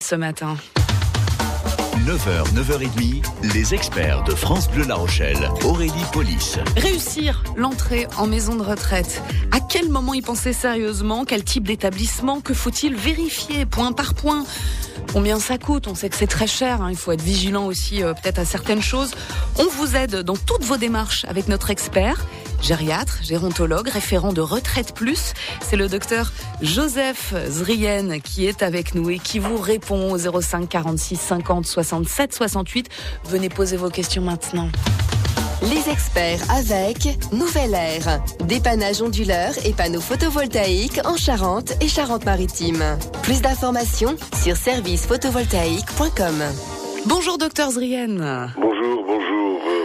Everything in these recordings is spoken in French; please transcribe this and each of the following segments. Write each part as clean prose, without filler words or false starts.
Ce matin. 9h, 9h30, les experts de France Bleu La Rochelle, Aurélie Police. Réussir l'entrée en maison de retraite. À quel moment y penser sérieusement? Quel type d'établissement? Que faut-il vérifier point par point? Combien ça coûte? On sait que c'est très cher, il faut être vigilant aussi peut-être à certaines choses. On vous aide dans toutes vos démarches avec notre expert, gériatre, gérontologue, référent de Retraite Plus. C'est le docteur Joseph Zrien qui est avec nous et qui vous répond au 05 46 50 67 68. Venez poser vos questions maintenant. Les experts avec Nouvelle Air, dépannage onduleur et panneaux photovoltaïques en Charente et Charente-Maritime. Plus d'informations sur servicephotovoltaïque.com. Bonjour docteur Zrien. Bonjour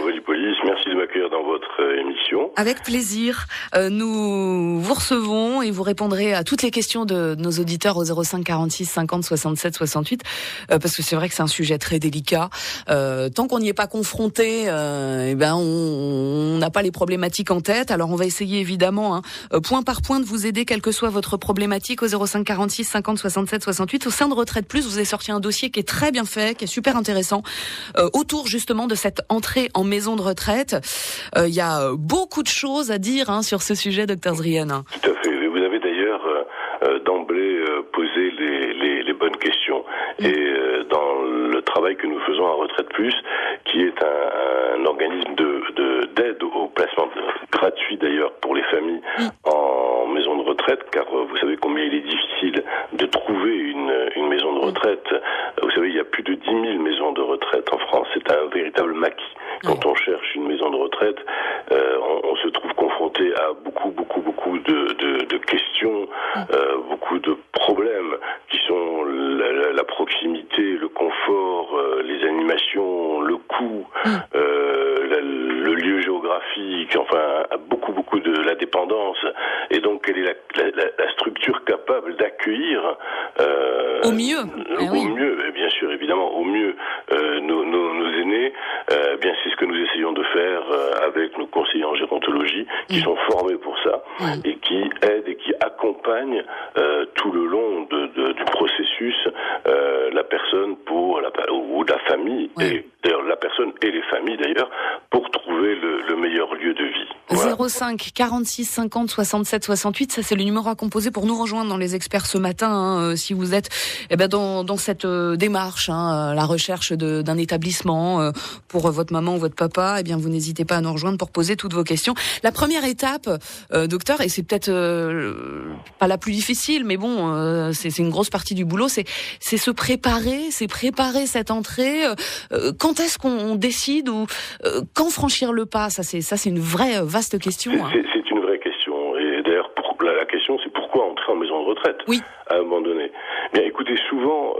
Aurélie Police, merci de m'accueillir dans votre émission. Avec plaisir, nous vous recevons et vous répondrez à toutes les questions de nos auditeurs au 05 46 50 67 68 parce que c'est vrai que c'est un sujet très délicat. Tant qu'on n'y est pas confronté, on n'a pas les problématiques en tête. Alors on va essayer évidemment point par point de vous aider quelle que soit votre problématique au 05 46 50 67 68. Au sein de Retraite Plus, vous avez sorti un dossier qui est très bien fait, qui est super intéressant autour justement de cette entrée en maison de retraite. Il y a beaucoup de choses à dire sur ce sujet, docteur Zrien. Tout à fait. Vous avez d'ailleurs d'emblée posé les bonnes questions. Et dans le travail que nous faisons à Retraite Plus, qui est un organisme d'aide au placement gratuit d'ailleurs pour les familles en maison de retraite, car vous savez combien il est difficile de trouver une maison de retraite. Vous savez, il y a plus de 10 000 maisons de retraite en France. C'est un véritable maquis. Quand on cherche une maison de retraite, on se trouve confronté à beaucoup de questions, beaucoup de problèmes qui sont la proximité, le confort, les animations, le coût, le lieu géographique, enfin beaucoup de la dépendance. Et donc, quelle est la structure capable d'accueillir au mieux, au mieux, et bien sûr, évidemment, au mieux nos aînés. Bien, c'est ce que nous essayons de faire avec nos conseillers en gérontologie, qui sont formés pour ça et qui aident et qui accompagnent tout le long du processus la personne ou la famille, et d'ailleurs la personne et les familles d'ailleurs, pour trouver le meilleur lieu de vie. Voilà. 05 46 50 67 68, ça c'est le numéro à composer pour nous rejoindre dans les experts ce matin, si vous êtes dans cette démarche, la recherche d'un établissement pour votre maman ou votre papa, vous n'hésitez pas à nous rejoindre pour poser toutes vos questions. La première étape, docteur, et c'est peut-être pas la plus difficile, mais bon, c'est une grosse partie du boulot, c'est se préparer, cette entrée. Quand est-ce qu'on décide ou quand franchir le pas? Ça c'est une vraie vaste question. C'est une vraie question. Et d'ailleurs, la question, c'est pourquoi entrer en maison de retraite à un moment donné. Bien, écoutez, souvent,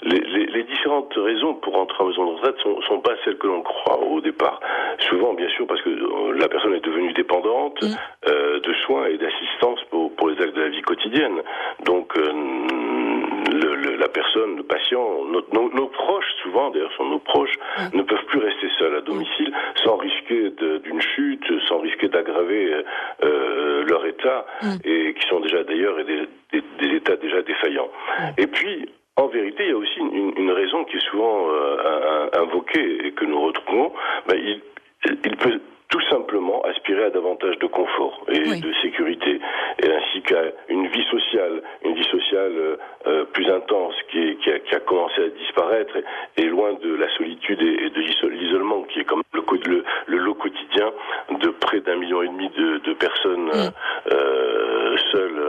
les différentes raisons pour entrer en maison de retraite sont pas celles que l'on croit au départ. Souvent, bien sûr, parce que la personne est devenue dépendante de soins et d'assistance pour les actes de la vie quotidienne. Donc, la personne, le patient, nos proches, souvent d'ailleurs sont nos proches, ne peuvent plus rester seuls à domicile sans risquer d'une chute, sans risquer d'aggraver leur état, et qui sont déjà d'ailleurs des états déjà défaillants. Et puis, en vérité, il y a aussi une raison qui est souvent invoquée et que nous retrouvons. Il peut tout simplement aspirer à davantage de confort et de sécurité, et ainsi qu'à une vie sociale plus intense qui a commencé à disparaître et loin de la solitude et de l'isolement qui est comme le lot quotidien de près d'1,5 million de personnes seules,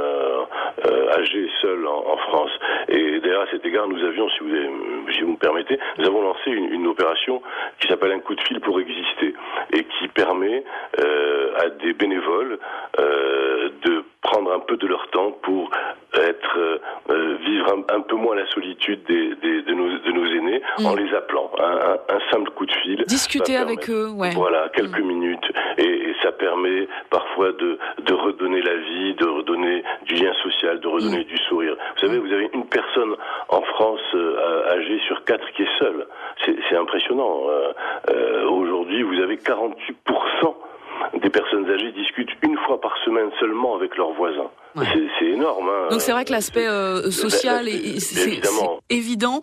âgées seules en France. Et d'ailleurs, à cet égard, nous avions, si vous me permettez, nous avons lancé une opération qui s'appelle un coup de fil pour exister et qui permet à des bénévoles de prendre un peu de leur temps pour vivre un peu moins la solitude de nos aînés en les appelant. Un simple coup de fil. Discuter avec eux, Voilà, quelques minutes. Et ça permet parfois de redonner la vie, de redonner du lien social, de redonner du sourire. Vous savez, vous avez une personne en France âgée sur 4 qui est seule. C'est impressionnant. Aujourd'hui, vous avez 48% des personnes âgées discutent une fois par semaine seulement avec leurs voisins. Ouais. C'est énorme. Hein. Donc c'est vrai que l'aspect social c'est évident.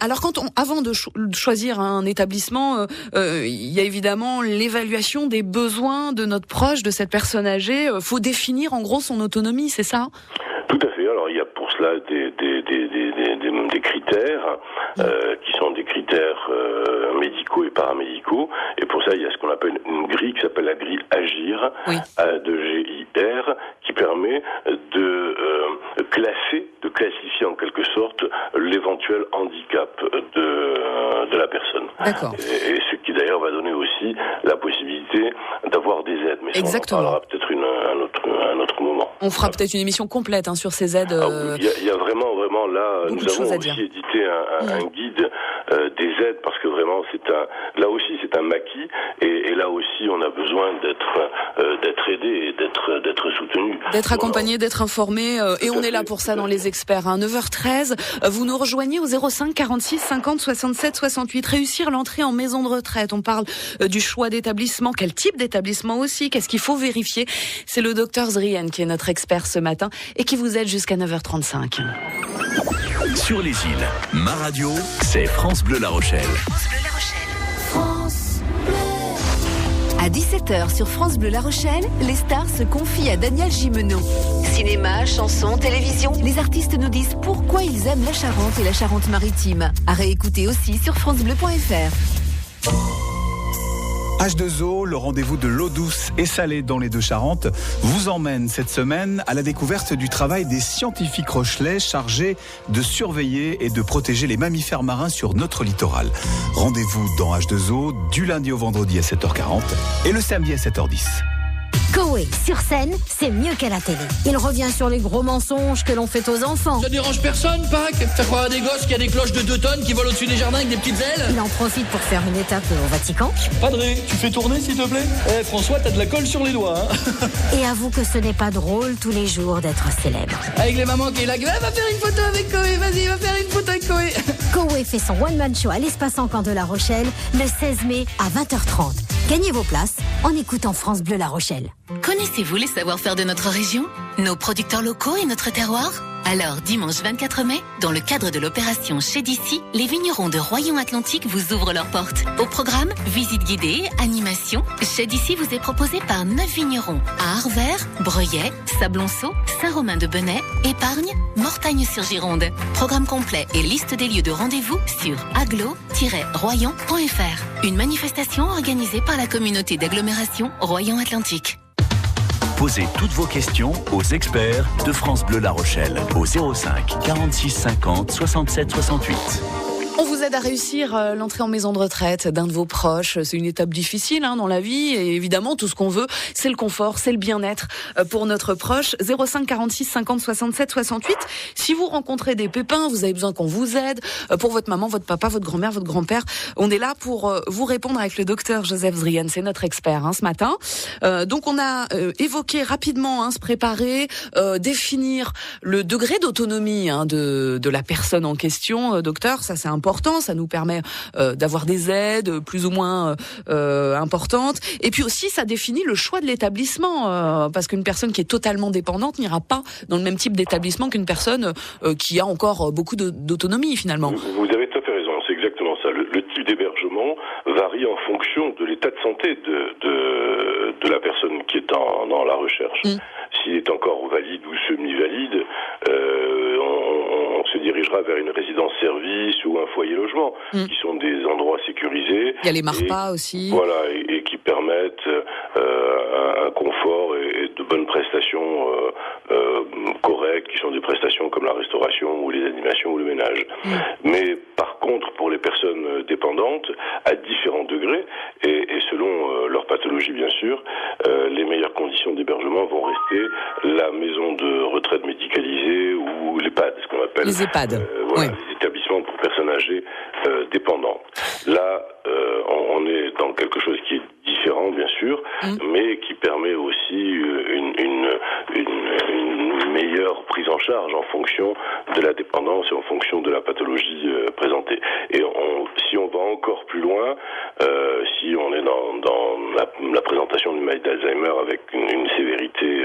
Alors avant de choisir un établissement, il y a évidemment l'évaluation des besoins de notre proche, de cette personne âgée. Faut définir en gros son autonomie, c'est ça ? Tout à fait. Alors il y a pour cela des critères qui sont des critères médicaux et paramédicaux. Et pour ça, il y a ce qu'on appelle une grille qui s'appelle la grille Agir, de GIR, qui permet de classifier en quelque sorte l'éventuel handicap de la personne. D'accord. Et ce qui d'ailleurs va donner aussi la possibilité d'avoir des aides. Mais ça, on en parlera peut-être un autre moment. On fera peut-être une émission complète sur ces aides. Il y a vraiment là, nous avons aussi édité un guide des aides parce que vraiment c'est un maquis et là aussi on a besoin d'être aidé et d'être soutenu. D'être accompagné, d'être informé et on est là pour ça dans les experts. 9h13, vous nous rejoignez au 05 46 50 67 68. Réussir l'entrée en maison de retraite. On parle du choix d'établissement, quel type d'établissement aussi, qu'est-ce qu'il faut vérifier. C'est le docteur Zrien qui est notre expert ce matin et qui vous aide jusqu'à 9h35. Sur les îles, ma radio, c'est France Bleu La Rochelle. France Bleu La Rochelle. France Bleu. À 17h sur France Bleu La Rochelle, les stars se confient à Daniel Gimeno. Cinéma, chansons, télévision, les artistes nous disent pourquoi ils aiment la Charente et la Charente-Maritime. À réécouter aussi sur francebleu.fr. H2O, le rendez-vous de l'eau douce et salée dans les Deux-Charentes, vous emmène cette semaine à la découverte du travail des scientifiques rochelais chargés de surveiller et de protéger les mammifères marins sur notre littoral. Rendez-vous dans H2O du lundi au vendredi à 7h40 et le samedi à 7h10. Koé, sur scène, c'est mieux qu'à la télé. Il revient sur les gros mensonges que l'on fait aux enfants. Ça dérange personne, Pâques ? Faire croire à des gosses qu'il y a des cloches de 2 tonnes qui volent au-dessus des jardins avec des petites ailes ? Il en profite pour faire une étape au Vatican. Padré, tu fais tourner s'il te plaît ? François, t'as de la colle sur les doigts, hein ? Et avoue que ce n'est pas drôle tous les jours d'être célèbre. Avec les mamans qui est là, va faire une photo avec Koé, vas-y, va faire une photo avec Koé. Koé fait son one-man show à l'Espace Encan de La Rochelle le 16 mai à 20h30. Gagnez vos places en écoutant France Bleu La Rochelle. Connaissez-vous les savoir-faire de notre région ? Nos producteurs locaux et notre terroir ? Alors, dimanche 24 mai, dans le cadre de l'opération Chez d'ici, les vignerons de Royan-Atlantique vous ouvrent leurs portes. Au programme, visite guidée, animation. Chez d'ici vous est proposé par 9 vignerons à Arvert, Breuillet, Sablonceau, Saint-Romain-de-Benay, Épargne, Mortagne-sur-Gironde. Programme complet et liste des lieux de rendez-vous sur aglo-royan.fr. Une manifestation organisée par la communauté d'agglomération Royan-Atlantique. Posez toutes vos questions aux experts de France Bleu La Rochelle au 05 46 50 67 68. On vous aide à réussir l'entrée en maison de retraite d'un de vos proches. C'est une étape difficile dans la vie et évidemment tout ce qu'on veut, c'est le confort, c'est le bien-être pour notre proche. 05 46 50 67 68. Si vous rencontrez des pépins, vous avez besoin qu'on vous aide pour votre maman, votre papa, votre grand-mère, votre grand-père. On est là pour vous répondre avec le docteur Joseph Zrien, c'est notre expert ce matin. Donc on a évoqué rapidement se préparer, définir le degré d'autonomie de la personne en question. Docteur, ça c'est important. Ça nous permet d'avoir des aides plus ou moins importantes. Et puis aussi, ça définit le choix de l'établissement. Parce qu'une personne qui est totalement dépendante n'ira pas dans le même type d'établissement qu'une personne qui a encore beaucoup d'autonomie, finalement. Vous avez tout à fait raison. C'est exactement ça. Le type d'hébergement varie en fonction de l'état de santé de la personne qui est dans la recherche. S'il est encore valide ou semi-valide, on se dirigera vers une résidence-service ou un foyer-logement, qui sont des endroits sécurisés. Il y a les MARPA aussi. Voilà, et qui permettent un confort et de bonnes prestations correctes, qui sont des prestations comme la restauration ou les animations ou le ménage. Mais par contre, pour les personnes dépendantes, à différents degrés, et selon leur pathologie bien sûr, les meilleures conditions d'hébergement vont rester la maison de retraite médicalisée ou l'EHPAD, ce qu'on appelle les EHPAD. Voilà, les établissements pour personnes âgées dépendantes. Là, on est dans quelque chose qui est différent bien sûr, mais qui permet aussi une meilleure prise en charge en fonction de la dépendance et en fonction de la pathologie présentée. Et si on va encore plus loin, ici, on est dans la présentation d'une maladie d'Alzheimer avec une sévérité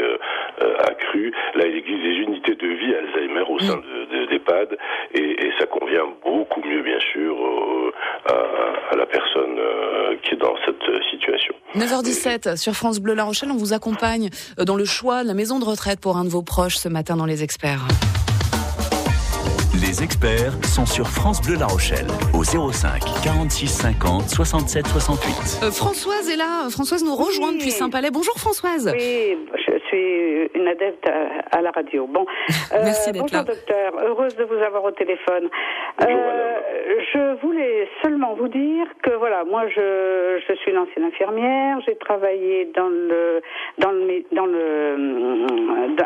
accrue. Là, il existe des unités de vie Alzheimer au sein d'EHPAD et ça convient beaucoup mieux, bien sûr, à la personne qui est dans cette situation. 9h17 sur France Bleu La Rochelle, on vous accompagne dans le choix de la maison de retraite pour un de vos proches ce matin dans Les Experts. Les experts sont sur France Bleu La Rochelle au 05 46 50 67 68. Françoise est là. Françoise nous rejoint depuis Saint-Palais. Bonjour Françoise. Oui, je suis une adepte à la radio. Bon, merci d'être bonjour là. docteur, heureuse de vous avoir au téléphone. Je voulais seulement vous dire que voilà, moi je suis une ancienne infirmière. J'ai travaillé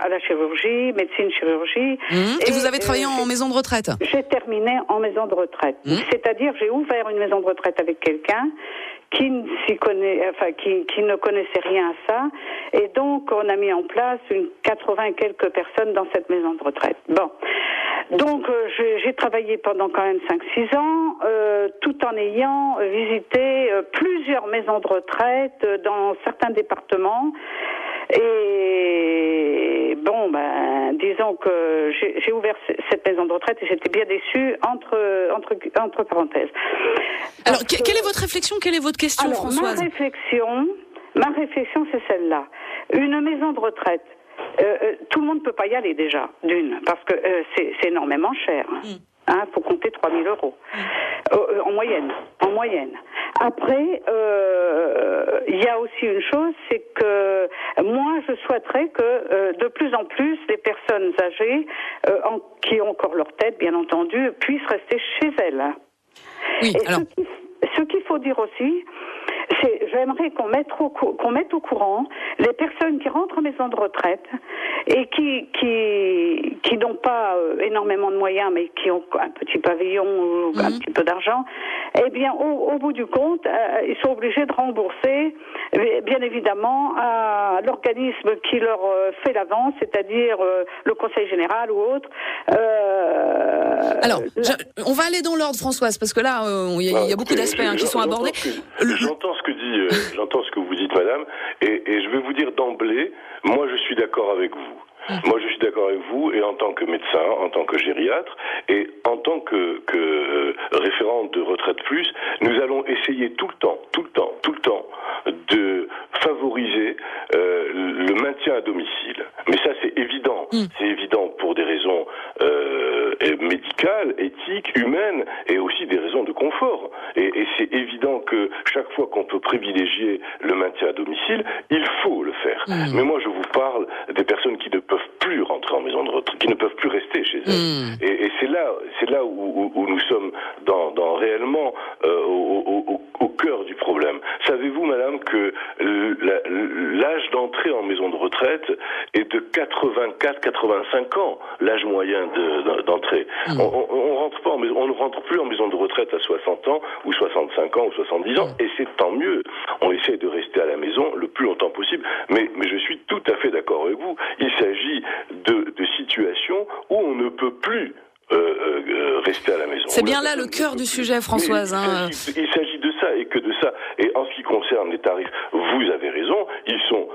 à la chirurgie, médecine chirurgie. Et vous avez travaillé en maison de retraite? J'ai terminé en maison de retraite. C'est-à-dire, j'ai ouvert une maison de retraite avec quelqu'un qui ne connaissait rien à ça. Et donc, on a mis en place 80 et quelques personnes dans cette maison de retraite. Bon. Donc, j'ai travaillé pendant quand même 5-6 ans, tout en ayant visité plusieurs maisons de retraite dans certains départements. Et bon, disons que j'ai ouvert cette maison de retraite et j'étais bien déçue entre parenthèses. Alors, quelle est votre réflexion? Quelle est votre question, Françoise? Ma réflexion, c'est celle-là. Une maison de retraite. Tout le monde ne peut pas y aller déjà, parce que c'est énormément cher. Faut compter 3 000 euros en moyenne. Après, il y a aussi une chose, c'est que moi, je souhaiterais que de plus en plus les personnes âgées, qui ont encore leur tête, bien entendu, puissent rester chez elles. Oui, et alors... ce qu'il faut dire aussi, j'aimerais qu'on mette au courant les personnes qui rentrent en maison de retraite et qui n'ont pas énormément de moyens, mais qui ont un petit pavillon ou un petit peu d'argent. Eh bien, au bout du compte, ils sont obligés de rembourser, bien évidemment, à l'organisme qui leur fait l'avance, c'est-à-dire le Conseil général ou autre. Alors, on va aller dans l'ordre, Françoise, parce que là, il y a beaucoup d'aspects qui sont abordés. J'entends ce que vous dites, madame, et je vais vous dire d'emblée, moi je suis d'accord avec vous. Moi je suis d'accord avec vous, et en tant que médecin, en tant que gériatre, et en tant que référent de Retraite Plus, nous allons essayer tout le temps, de favoriser le maintien à domicile. Mais ça c'est évident. C'est évident pour des raisons médicales, éthiques, humaines, et aussi des raisons de confort. Et c'est évident que chaque fois qu'on peut privilégier le maintien à domicile, il faut le faire. Mais moi, je vous parle des personnes qui ne peuvent plus rentrer en maison de retraite, qui ne peuvent plus rester chez elles. Et c'est là où nous sommes dans réellement au cœur du problème. Savez-vous, madame, que l'âge d'entrée en maison de retraite est de 84-85 ans, l'âge moyen d'entrée. On ne rentre plus en maison de retraite à 60 ans ou 65 ans ou 70 ans, et c'est tant mieux. On essaie de rester à la maison le plus longtemps possible, mais je suis tout à fait d'accord avec vous. Il s'agit de situations où on ne peut plus rester à la maison. C'est bien là le cœur du sujet, Françoise. Il s'agit de ça et que de ça. Et en ce qui concerne les tarifs, vous avez raison, ils sont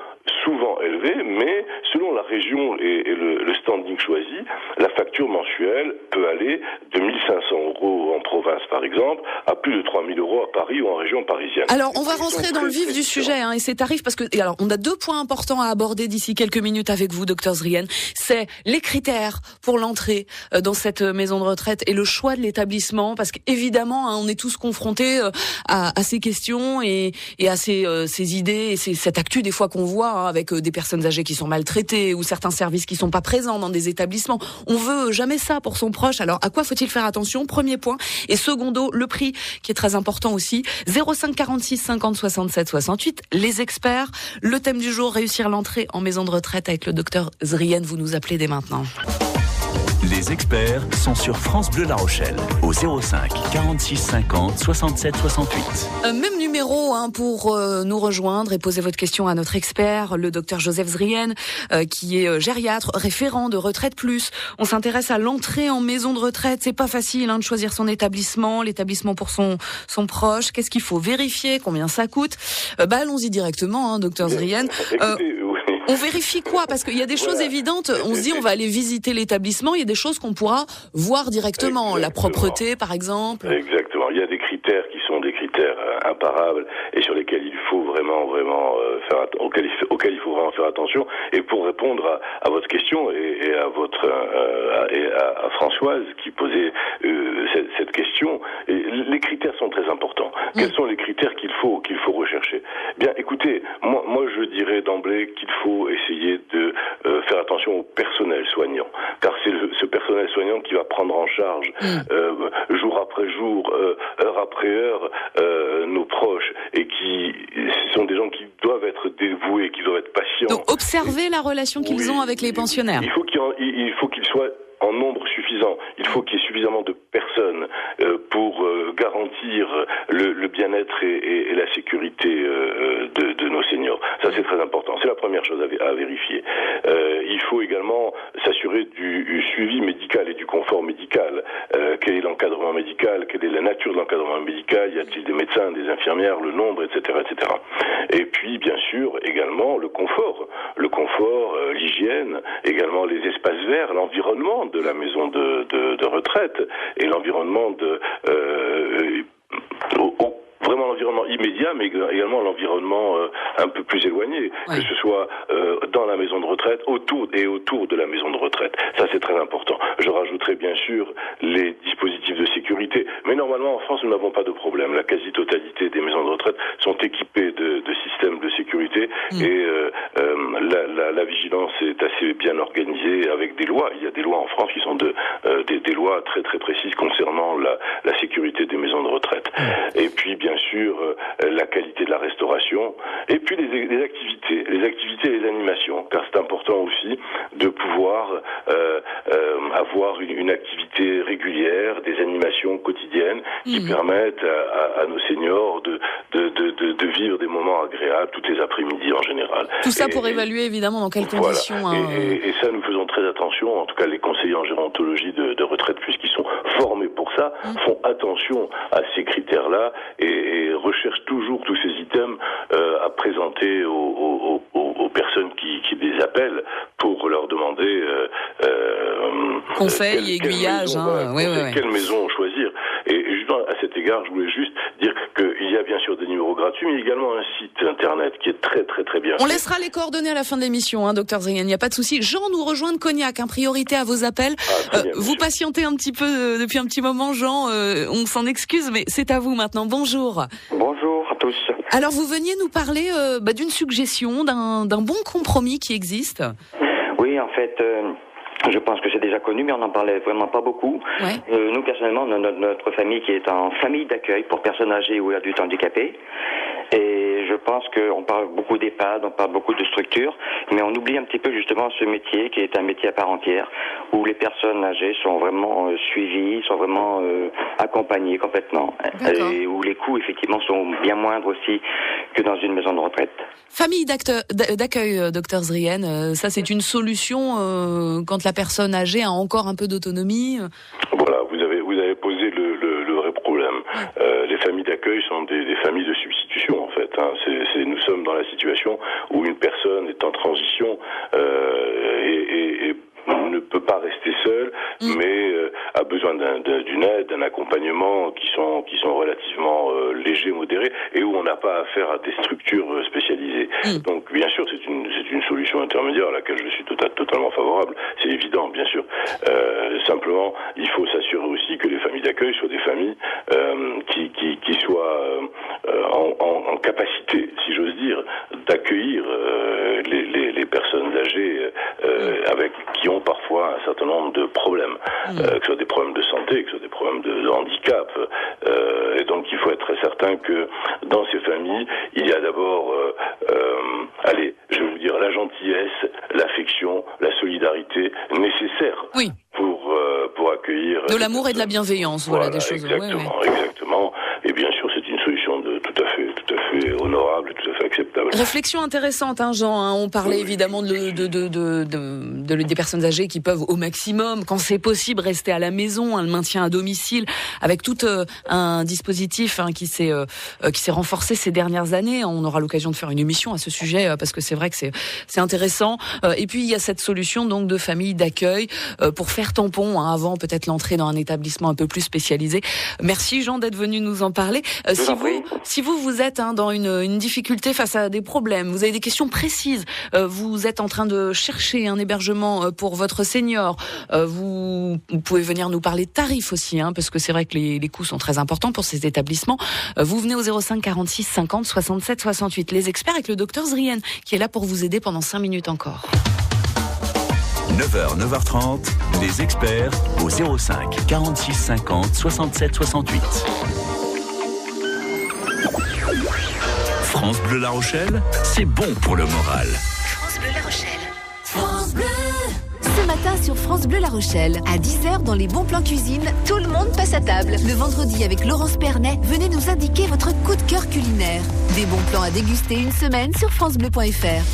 souvent élevés, mais selon la région et le standing choisi, la facture mensuelle peut aller de 1 500 € en province, par exemple, à plus de 3 000 € à Paris ou en région parisienne. Alors, on va rentrer dans le vif du sujet et ces tarifs, parce que alors on a 2 points importants à aborder d'ici quelques minutes avec vous, docteur Zrien. C'est les critères pour l'entrée dans cette maison de retraite et le choix de l'établissement, parce qu'évidemment, on est tous confrontés à ces questions et à ces idées et cette actu des fois qu'on voit avec des personnes âgées qui sont maltraitées ou certains services qui sont pas présents dans des établissements. On veut jamais ça pour son proche. Alors, à quoi faut-il faire attention? Premier point. Et secondo, le prix qui est très important aussi. 05 46 50 67 68. Les experts. Le thème du jour, réussir l'entrée en maison de retraite avec le docteur Zrien. Vous nous appelez dès maintenant. Les experts sont sur France Bleu La Rochelle, au 05 46 50 67 68. Même numéro pour nous rejoindre et poser votre question à notre expert, le docteur Joseph Zrien, qui est gériatre, référent de Retraite Plus. On s'intéresse à l'entrée en maison de retraite. C'est pas facile de choisir son établissement, l'établissement pour son proche. Qu'est-ce qu'il faut vérifier, combien ça coûte. Allons-y directement, docteur Zrien. On vérifie quoi? Parce qu'il y a des choses évidentes. On se dit, on va aller visiter l'établissement. Il y a des choses qu'on pourra voir directement. Exactement. La propreté, par exemple. Exactement. Il y a des critères qui sont des critères imparables et sur lesquels il faut vraiment auxquels il faut vraiment faire attention. Et pour répondre à votre question et à Françoise qui posait cette question, les critères sont très importants. Quels sont les critères qu'il faut rechercher? Bien, écoutez, moi je dirais d'emblée qu'il faut essayer de faire attention au personnel soignant, car c'est ce personnel soignant qui va prendre en charge jour après jour, heure après heure, nos proches, et ce sont des gens qui doivent être dévoués, qui doivent être patients. Donc observer la relation qu'ils ont avec les pensionnaires. Il faut qu'ils soient en nombre suffisant. Il faut qu'il y ait suffisamment de personnes pour garantir le bien-être et la sécurité de nos seniors. Ça, c'est très important. C'est la première chose à vérifier. Il faut également s'assurer du suivi médical et du confort médical. Quel est l'encadrement médical? Quelle est la nature de l'encadrement médical? Y a-t-il des médecins, des infirmières, le nombre, etc., etc. Et puis, bien sûr, également le confort, l'hygiène, également les espaces verts, l'environnement de la maison de retraite et l'environnement vraiment l'environnement immédiat, mais également l'environnement un peu plus éloigné, que ce soit dans la maison de retraite, autour de la maison de retraite. Ça, c'est très important. Je rajouterai bien sûr les dispositifs de sécurité. Mais normalement, en France, nous n'avons pas de problème. La quasi-totalité des maisons de retraite sont équipées de systèmes de sécurité et la vigilance est assez bien organisée avec des lois. Il y a des lois en France qui sont des lois très très précises concernant la sécurité des maisons de retraite. Et puis, bien sûr, la qualité de la restauration, et puis les activités et les animations, car c'est important aussi de pouvoir avoir une activité régulière, des animations quotidiennes qui permettent à nos seniors de vivre des moments agréables toutes les après-midi en général. Tout ça pour évaluer évidemment dans quelles conditions. Et ça, nous faisons très attention, en tout cas les conseillers en gérontologie de Retraite Plus qui sont formés pour ça, font attention à ces critères-là et recherchent toujours tous ces items à présenter aux personnes qui les appellent pour leur demander conseil et aiguillage. Quelle maison choisir. Et justement, à cet égard, je voulais juste dire qu'il y a bien sûr des numéros gratuits, mais également un site internet qui est très très très bien. On laissera les coordonnées à la fin de l'émission, docteur Zrien, il n'y a pas de souci. Jean nous rejoint de Cognac, priorité à vos appels. Vous patientez un petit peu depuis un petit moment, Jean, on s'en excuse, mais c'est à vous maintenant. Bonjour. Bonjour à tous. Alors vous veniez nous parler d'une suggestion, d'un bon compromis qui existe. Oui, en fait, je pense que c'est déjà connu, mais on n'en parlait vraiment pas beaucoup. Nous, personnellement, notre famille qui est en famille d'accueil pour personnes âgées ou adultes handicapés. Et je pense qu'on parle beaucoup d'EHPAD, on parle beaucoup de structures, mais on oublie un petit peu justement ce métier qui est un métier à part entière, où les personnes âgées sont vraiment suivies, sont vraiment accompagnées complètement, et où les coûts effectivement sont bien moindres aussi que dans une maison de retraite. Famille d'accueil, docteur Zrien, ça c'est une solution quand la personne âgée a encore un peu d'autonomie. Voilà, vous avez posé le vrai problème. Les familles d'accueil sont des familles de substitution en fait. Nous sommes dans la situation où une personne est en transition et ne peut pas rester seule, mais a besoin d'une aide, d'un accompagnement qui sont relativement légers, modérés, et où on n'a pas affaire à des structures spécialisées. Donc bien sûr, c'est une solution intermédiaire à laquelle je suis totalement favorable. C'est évident, bien sûr. Simplement, il faut s'assurer aussi que les familles d'accueil soient des familles qui soient en capacité, si j'ose dire, d'accueillir les personnes âgées qui ont parfois un certain nombre de problèmes, que ce soit des problèmes de santé, que ce soit des problèmes de handicap. Et donc il faut être très certain que dans ces familles, il y a d'abord, je vais vous dire, la gentillesse, l'affection, la solidarité nécessaire pour De l'amour et de la bienveillance, voilà des choses. Exactement. Et bien sûr, c'est une solution tout à fait honorable, tout à fait acceptable. Réflexion intéressante, Jean. On parlait évidemment des personnes âgées qui peuvent au maximum, quand c'est possible, rester à la maison, le maintien à domicile, avec tout un dispositif qui s'est renforcé ces dernières années. On aura l'occasion de faire une émission à ce sujet parce que c'est vrai que c'est intéressant. Et puis il y a cette solution donc de famille d'accueil pour faire tampon avant peut-être l'entrée dans un établissement un peu plus spécialisé. Merci Jean d'être venu nous en parler. Si vous êtes dans une difficulté face à des problèmes, vous avez des questions précises, vous êtes en train de chercher un hébergement pour votre senior, vous pouvez venir nous parler de tarifs aussi, parce que c'est vrai que les coûts sont très importants pour ces établissements. Vous venez au 05 46 50 67 68. Les experts avec le docteur Zrien qui est là pour vous aider pendant 5 minutes encore. 9h, 9h30, les experts au 05 46 50 67 68. France Bleu La Rochelle, c'est bon pour le moral. France Bleu La Rochelle. France Bleu. Ce matin sur France Bleu La Rochelle, à 10h dans les bons plans cuisine, tout le monde passe à table. Le vendredi avec Laurence Pernet, venez nous indiquer votre coup de cœur culinaire. Des bons plans à déguster une semaine sur francebleu.fr.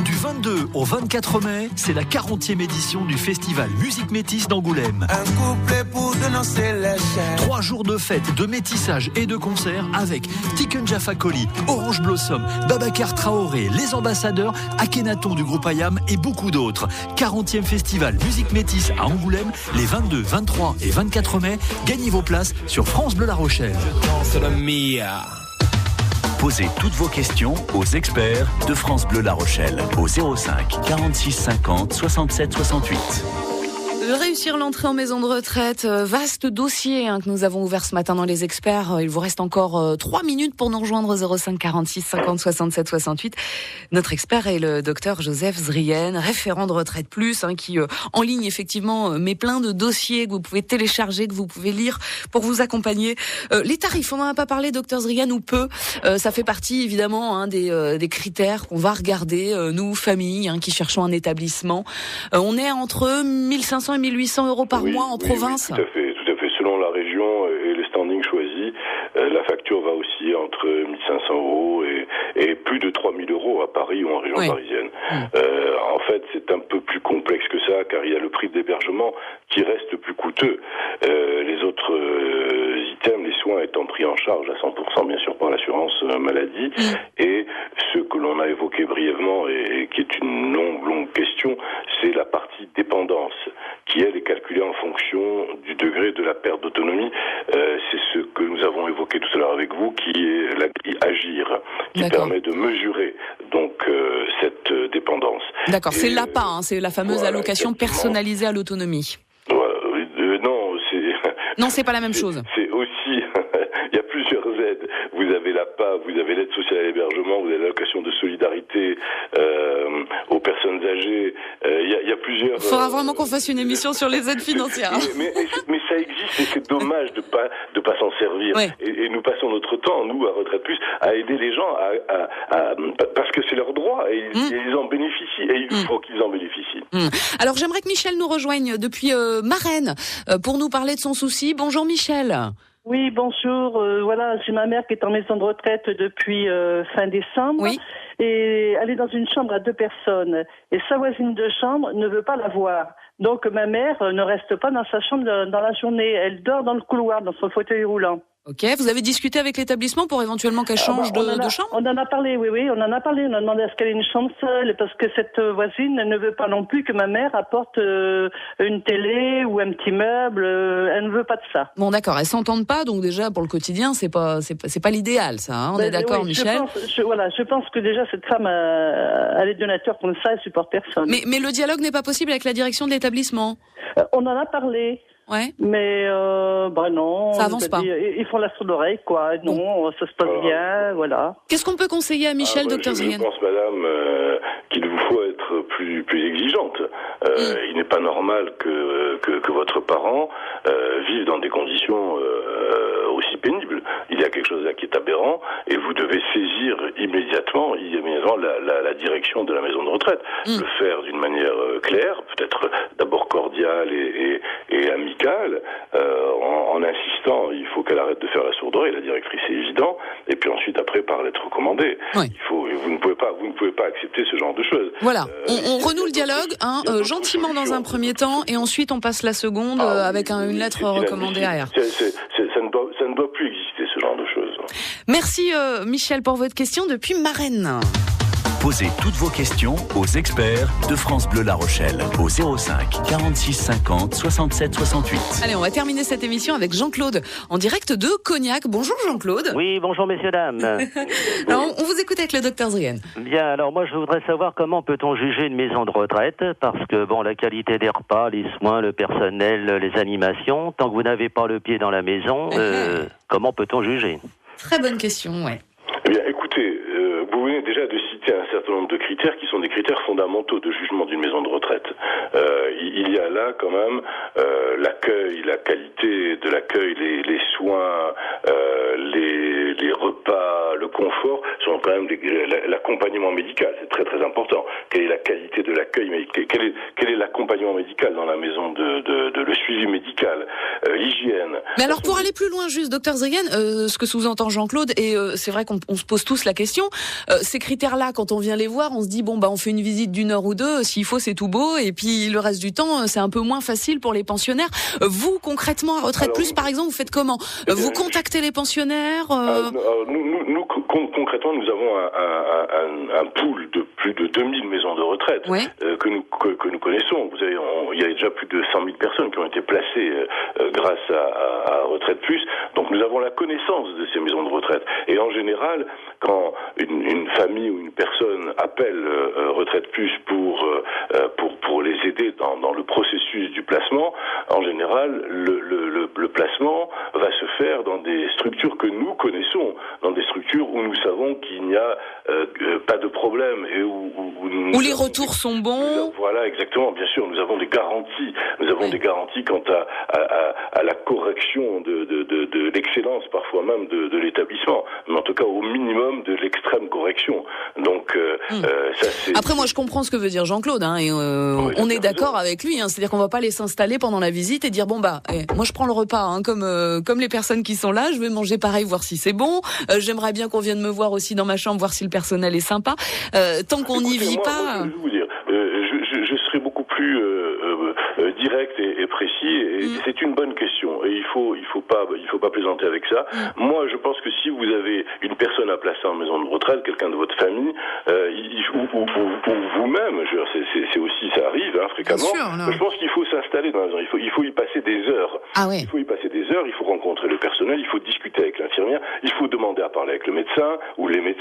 Du 22 au 24 mai, c'est la 40e édition du festival Musique Métisse d'Angoulême. Un couplet pour dénoncer les chaînes. 3 jours de fête, de métissage et de concerts avec Tiken Jaffa Koli, Orange Blossom, Babacar Traoré, Les Ambassadeurs, Akhenaton du groupe Ayam et beaucoup d'autres. 40e festival Musique Métisse à Angoulême, les 22, 23 et 24 mai. Gagnez vos places sur France Bleu La Rochelle. Posez toutes vos questions aux experts de France Bleu La Rochelle au 05 46 50 67 68. Réussir l'entrée en maison de retraite, vaste dossier que nous avons ouvert ce matin dans les experts. Il vous reste encore 3 minutes pour nous rejoindre au 05 46 50 67 68. Notre expert est le docteur Joseph Zrien, référent de Retraite Plus, qui en ligne effectivement met plein de dossiers que vous pouvez télécharger, que vous pouvez lire pour vous accompagner. Les tarifs, on n'en a pas parlé, docteur Zrien, ou peu. Ça fait partie évidemment des critères qu'on va regarder, nous, familles, qui cherchons un établissement. On est entre 1500 et 1800 euros par mois en province. Oui, tout à fait. Selon la région et les standings choisis, la facture va osciller entre 1500 euros et plus de 3000 euros à Paris ou en région parisienne. En fait, c'est un peu plus complexe que ça, car il y a le prix d'hébergement qui reste plus coûteux. Les autres items, les soins étant pris en charge à 100% bien sûr par l'assurance maladie, et ce que l'on a évoqué brièvement et qui est une longue question, c'est la partie dépendance, qui elle est calculée en fonction du degré de la perte d'autonomie. C'est ce que nous avons évoqué tout à l'heure avec vous, qui est la grille Agir, qui permet de mesurer donc cette dépendance. D'accord, c'est l'APA, c'est la fameuse allocation personnalisée à l'autonomie. Non, c'est pas la même chose. C'est aussi, il y a plusieurs aides. Vous avez l'APA, vous avez l'aide sociale à l'hébergement, vous avez l'allocation de solidarité aux personnes âgées. Il y a plusieurs. Il faudra vraiment qu'on fasse une émission sur les aides financières. Mais ça existe et c'est dommage de pas s'en servir. Ouais. Et nous passons notre temps, nous, à Retraite Plus, à aider les gens parce que c'est leur droit et ils en bénéficient et il faut qu'ils en bénéficient. Alors j'aimerais que Michel nous rejoigne depuis Marennes pour nous parler de son souci. Bonjour Michel. Oui, bonjour. Voilà, j'ai ma mère qui est en maison de retraite depuis fin décembre. Oui. Et elle est dans une chambre à 2 personnes. Et sa voisine de chambre ne veut pas la voir. Donc ma mère ne reste pas dans sa chambre dans la journée. Elle dort dans le couloir, dans son fauteuil roulant. Ok, vous avez discuté avec l'établissement pour éventuellement qu'elle change de chambre ? On en a parlé, oui, on en a parlé. On a demandé à ce qu'elle ait une chambre seule, parce que cette voisine ne veut pas non plus que ma mère apporte une télé ou un petit meuble. Elle ne veut pas de ça. Bon, d'accord, elles s'entendent pas, donc déjà pour le quotidien, c'est pas l'idéal, ça. On est d'accord, Michel ? Je pense que déjà cette femme, elle est donateur comme ça, elle supporte personne. Mais le dialogue n'est pas possible avec la direction de l'établissement ? On en a parlé. Ouais. Mais non. Ça avance pas. Ils font la sourde oreille, quoi. Non, ça se passe bien, voilà. Qu'est-ce qu'on peut conseiller à Michel, docteur Zrien ? Je pense, madame, qu'il vous faut être plus plus exigeante. Il n'est pas normal que votre parent vive dans des conditions aussi pénibles. Il y a quelque chose là qui est aberrant et vous devez saisir immédiatement la direction de la maison de retraite. Le faire d'une manière claire, peut-être d'abord cordiale et amicale, en insistant, il faut qu'elle arrête de faire la sourde oreille, la directrice, c'est évident, et puis ensuite après par lettre recommandée. Oui. Vous ne pouvez pas accepter ce genre de choses. Voilà, on renoue le dialogue, gentiment dans un premier temps, et ensuite on passe la seconde avec une lettre recommandée à R. Ça ne doit plus exister, ce genre de choses. Merci Michel pour votre question depuis Marennes. Posez toutes vos questions aux experts de France Bleu La Rochelle au 05 46 50 67 68. Allez, on va terminer cette émission avec Jean-Claude en direct de Cognac. Bonjour Jean-Claude. Oui, bonjour messieurs, dames. Alors, on vous écoute avec le docteur Zrien. Bien, alors moi je voudrais savoir comment peut-on juger une maison de retraite, parce que la qualité des repas, les soins, le personnel, les animations, tant que vous n'avez pas le pied dans la maison, comment peut-on juger? Très bonne question, ouais. Eh bien, écoutez, vous venez déjà de citer un certain nombre de critères qui sont des critères fondamentaux de jugement d'une maison de retraite. Il y a là quand même l'accueil, la qualité de l'accueil, les soins, les repas, le confort sont quand même l'accompagnement médical. C'est très très important. Quelle est la qualité de l'accueil médical? Quel est l'accompagnement médical dans la maison de le suivi médical, l'hygiène. Mais alors pour aller plus loin, juste docteur Zrien, ce que sous-entend Jean-Claude, et c'est vrai qu'on se pose tous la question, ces critères-là, quand on vient les voir, on se dit on fait une visite d'1 heure ou 2, s'il faut c'est tout beau, et puis le reste du temps c'est un peu moins facile pour les pensionnaires. Vous concrètement à Retraite Plus par exemple, vous faites comment? Vous contactez les pensionnaires? Nous concrètement nous avons un pool de plus de 2000 maisons de retraite que nous connaissons. Vous savez, il y a déjà plus de 100 000 personnes qui ont été placées grâce à Retraite Plus. Donc nous avons la connaissance de ces maisons de retraite. Et en général, quand une famille ou une personne appelle Retraite Plus pour les aider dans le processus du placement, en général, le placement va se faire dans des structures que nous connaissons, dans des structures où nous savons qu'il n'y a pas de problème et où les retours sont bons. Voilà, exactement. Bien sûr, nous avons des garanties. Nous avons des garanties quant à la correction de l'excellence, parfois même de l'établissement, mais en tout cas au minimum de l'extrême correction. Donc ça c'est. Après, moi, je comprends ce que veut dire Jean-Claude, et on est d'accord avec lui. C'est-à-dire qu'on va pas les s'installer pendant la visite et dire moi je prends le repas, comme les personnes qui sont là, je vais manger pareil, voir si c'est bon. J'aimerais bien qu'on vienne me voir aussi dans ma chambre, voir si le personnel est sympa. Tant qu'on n'y vit pas. Moi, je vais vous dire, je serai beaucoup plus direct et précis. Et c'est une bonne question. Et il faut pas plaisanter avec ça. Moi, je pense que si vous avez une personne à placer en maison de retraite, quelqu'un de votre famille, ou vous-même, c'est aussi, ça arrive fréquemment. Sûr, je pense qu'il faut s'installer dans la maison. Il faut y passer des heures. Il faut y passer des heures. Il faut rencontrer le personnel. Il faut discuter avec l'infirmière. Il faut demander à parler avec le médecin ou les médecins.